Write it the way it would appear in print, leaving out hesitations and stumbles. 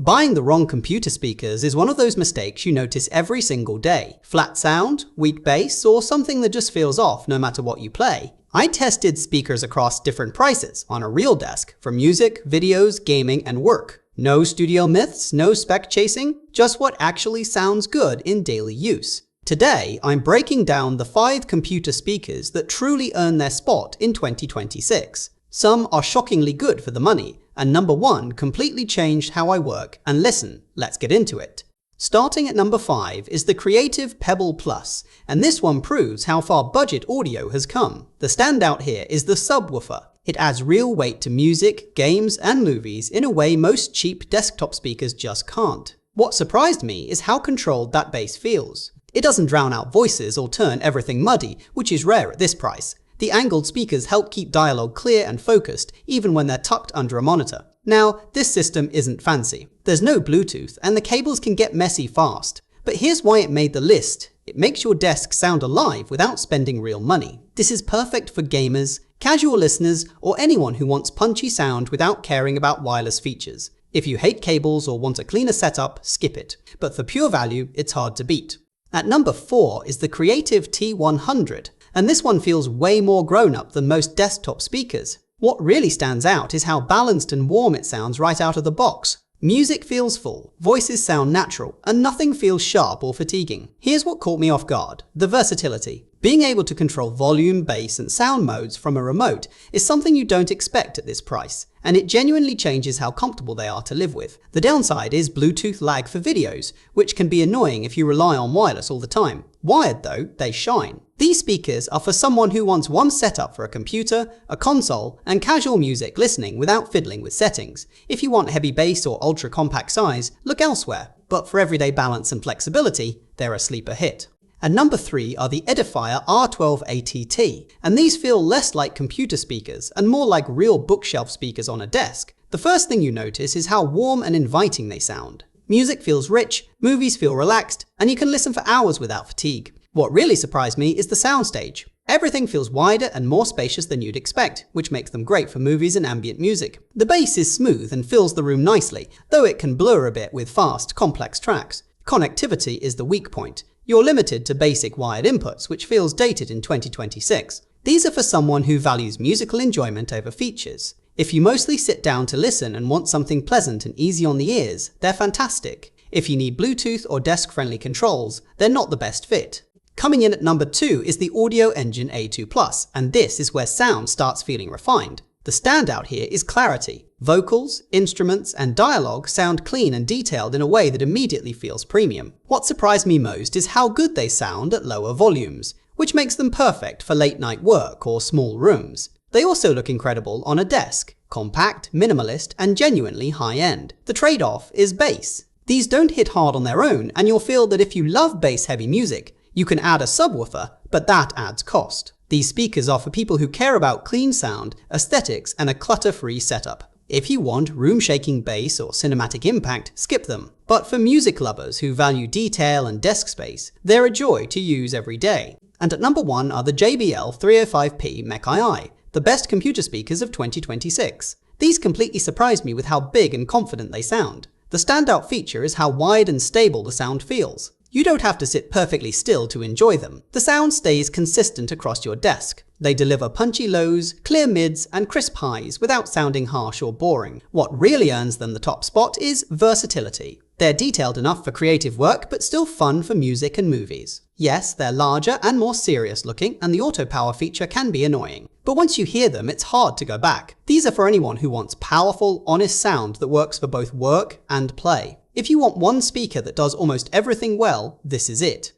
Buying the wrong computer speakers is one of those mistakes you notice every single day. Flat sound, weak bass, or something that just feels off no matter what you play. I tested speakers across different prices on a real desk for music, videos, gaming, and work. No studio myths, no spec chasing, just what actually sounds good in daily use. Today, I'm breaking down the 5 computer speakers that truly earn their spot in 2026. Some are shockingly good for the money, and number 1 completely changed how I work and listen. Let's get into it. Starting at number 5 is the Creative Pebble Plus, and this one proves how far budget audio has come. The standout here is the subwoofer. It adds real weight to music, games, and movies in a way most cheap desktop speakers just can't. What surprised me is how controlled that bass feels. It doesn't drown out voices or turn everything muddy, which is rare at this price. The angled speakers help keep dialogue clear and focused, even when they're tucked under a monitor. Now, this system isn't fancy. There's no Bluetooth, and the cables can get messy fast. But here's why it made the list. It makes your desk sound alive without spending real money. This is perfect for gamers, casual listeners, or anyone who wants punchy sound without caring about wireless features. If you hate cables or want a cleaner setup, skip it. But for pure value, it's hard to beat. At number 4 is the Creative T100. And this one feels way more grown-up than most desktop speakers. What really stands out is how balanced and warm it sounds right out of the box. Music feels full, voices sound natural, and nothing feels sharp or fatiguing. Here's what caught me off guard: the versatility. Being able to control volume, bass, and sound modes from a remote is something you don't expect at this price, and it genuinely changes how comfortable they are to live with. The downside is Bluetooth lag for videos, which can be annoying if you rely on wireless all the time. Wired though, they shine. These speakers are for someone who wants one setup for a computer, a console, and casual music listening without fiddling with settings. If you want heavy bass or ultra compact size, look elsewhere. But for everyday balance and flexibility, they're a sleeper hit. And number 3 are the Edifier R12ATT, and these feel less like computer speakers and more like real bookshelf speakers on a desk. The first thing you notice is how warm and inviting they sound. Music feels rich, movies feel relaxed, and you can listen for hours without fatigue. What really surprised me is the soundstage. Everything feels wider and more spacious than you'd expect, which makes them great for movies and ambient music. The bass is smooth and fills the room nicely, though it can blur a bit with fast, complex tracks. Connectivity is the weak point. You're limited to basic wired inputs, which feels dated in 2026. These are for someone who values musical enjoyment over features. If you mostly sit down to listen and want something pleasant and easy on the ears, they're fantastic. If you need Bluetooth or desk-friendly controls, they're not the best fit. Coming in at number 2 is the Audio Engine A2+, and this is where sound starts feeling refined. The standout here is clarity. Vocals, instruments, and dialogue sound clean and detailed in a way that immediately feels premium. What surprised me most is how good they sound at lower volumes, which makes them perfect for late-night work or small rooms. They also look incredible on a desk, compact, minimalist, and genuinely high-end. The trade-off is bass. These don't hit hard on their own, and you'll feel that if you love bass-heavy music, you can add a subwoofer, but that adds cost. These speakers are for people who care about clean sound, aesthetics, and a clutter-free setup. If you want room-shaking bass or cinematic impact, skip them. But for music lovers who value detail and desk space, they're a joy to use every day. And at number 1 are the JBL 305P Mech-II, the best computer speakers of 2026. These completely surprised me with how big and confident they sound. The standout feature is how wide and stable the sound feels. You don't have to sit perfectly still to enjoy them. The sound stays consistent across your desk. They deliver punchy lows, clear mids, and crisp highs without sounding harsh or boring. What really earns them the top spot is versatility. They're detailed enough for creative work, but still fun for music and movies. Yes, they're larger and more serious looking, and the auto power feature can be annoying. But once you hear them, it's hard to go back. These are for anyone who wants powerful, honest sound that works for both work and play. If you want one speaker that does almost everything well, this is it.